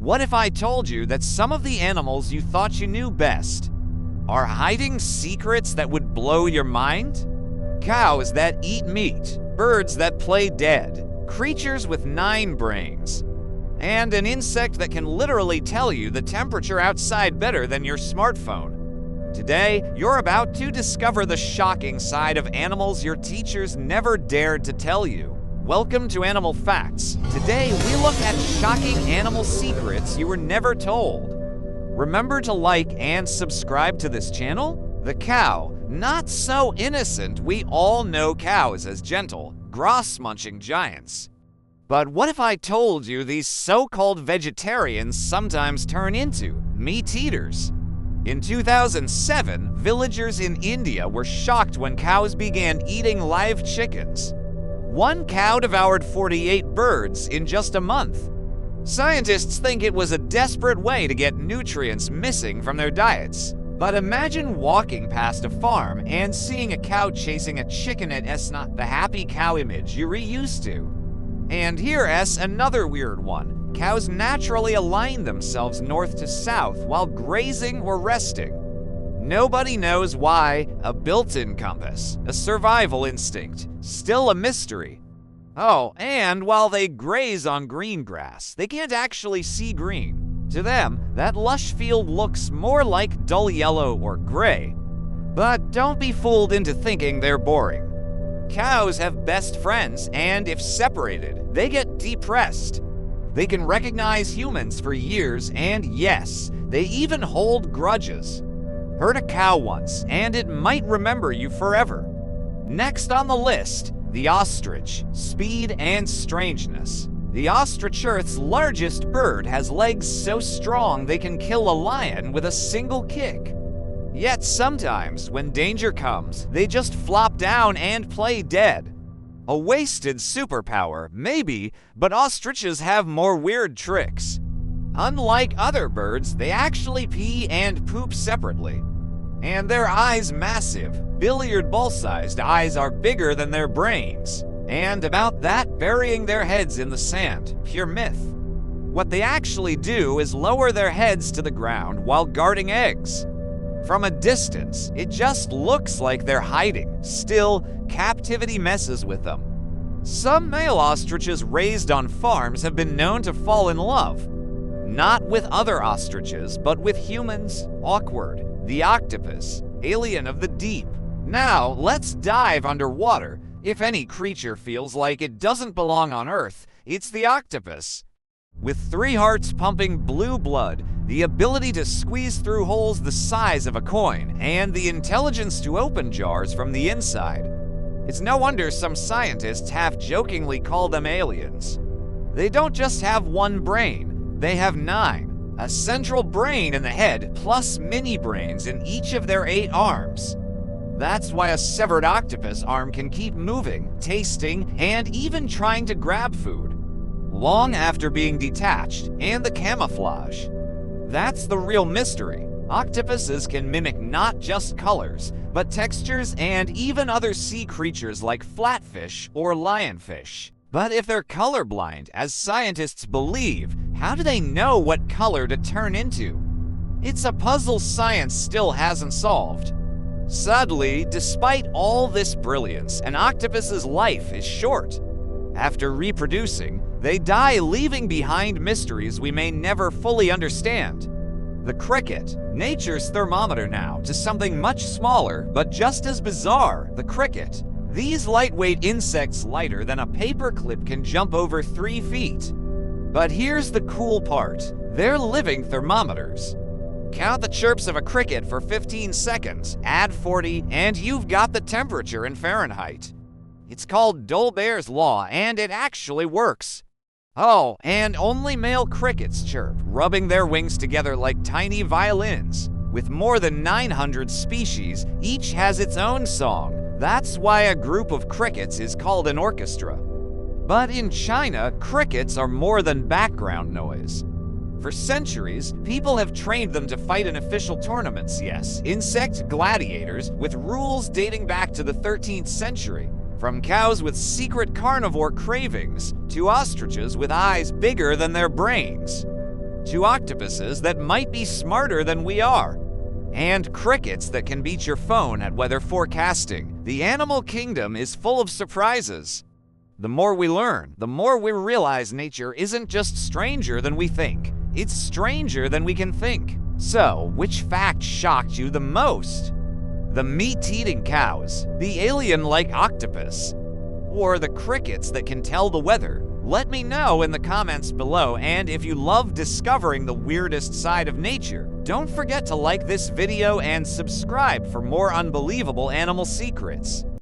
What if I told you that some of the animals you thought you knew best are hiding secrets that would blow your mind? Cows that eat meat, birds that play dead, creatures with 9 brains, and an insect that can literally tell you the temperature outside better than your smartphone. Today, you're about to discover the shocking side of animals your teachers never dared to tell you. Welcome to Animal Facts. Today, we look at shocking animal secrets you were never told. Remember to like and subscribe to this channel? The cow, not so innocent. We all know cows as gentle, grass-munching giants. But what if I told you these so-called vegetarians sometimes turn into meat eaters? In 2007, villagers in India were shocked when cows began eating live chickens. One cow devoured 48 birds in just a month. Scientists think it was a desperate way to get nutrients missing from their diets. But imagine walking past a farm and seeing a cow chasing a chicken. It's not the happy cow image you're used to. And here's another weird one. Cows naturally align themselves north to south while grazing or resting. Nobody knows why. A built-in compass, a survival instinct, still a mystery. Oh, and while they graze on green grass, they can't actually see green. To them, that lush field looks more like dull yellow or gray. But don't be fooled into thinking they're boring. Cows have best friends, and if separated, they get depressed. They can recognize humans for years, and yes, they even hold grudges. Hurt a cow once, and it might remember you forever. Next on the list, the ostrich, speed and strangeness. The ostrich, Earth's largest bird, has legs so strong they can kill a lion with a single kick. Yet sometimes, when danger comes, they just flop down and play dead. A wasted superpower, maybe, but ostriches have more weird tricks. Unlike other birds, they actually pee and poop separately. And their eyes massive, billiard ball-sized eyes are bigger than their brains. And about that, burying their heads in the sand, pure myth. What they actually do is lower their heads to the ground while guarding eggs. From a distance, it just looks like they're hiding. Still, captivity messes with them. Some male ostriches raised on farms have been known to fall in love. Not with other ostriches, but with humans. Awkward. The octopus, alien of the deep. Now, let's dive underwater. If any creature feels like it doesn't belong on Earth, it's the octopus. With 3 hearts pumping blue blood, the ability to squeeze through holes the size of a coin, and the intelligence to open jars from the inside. It's no wonder some scientists half-jokingly call them aliens. They don't just have 1 brain, they have 9. A central brain in the head, plus mini-brains in each of their 8 arms. That's why a severed octopus arm can keep moving, tasting, and even trying to grab food, long after being detached, and the camouflage. That's the real mystery. Octopuses can mimic not just colors, but textures and even other sea creatures like flatfish or lionfish. But if they're colorblind, as scientists believe, how do they know what color to turn into? It's a puzzle science still hasn't solved. Sadly, despite all this brilliance, an octopus's life is short. After reproducing, they die, leaving behind mysteries we may never fully understand. The cricket, nature's thermometer now, to something much smaller, but just as bizarre, the cricket. These lightweight insects, lighter than a paperclip, can jump over 3 feet. But here's the cool part. They're living thermometers. Count the chirps of a cricket for 15 seconds, add 40, and you've got the temperature in Fahrenheit. It's called Dolbear's Law, and it actually works. Oh, and only male crickets chirp, rubbing their wings together like tiny violins. With more than 900 species, each has its own song. That's why a group of crickets is called an orchestra. But in China, crickets are more than background noise. For centuries, people have trained them to fight in official tournaments, yes, insect gladiators, with rules dating back to the 13th century. From cows with secret carnivore cravings to ostriches with eyes bigger than their brains. to octopuses that might be smarter than we are, and crickets that can beat your phone at weather forecasting. The animal kingdom is full of surprises. The more we learn, the more we realize nature isn't just stranger than we think. It's stranger than we can think. So, which fact shocked you the most? The meat-eating cows, the alien-like octopus, or the crickets that can tell the weather? Let me know in the comments below, and if you love discovering the weirdest side of nature, don't forget to like this video and subscribe for more unbelievable animal secrets.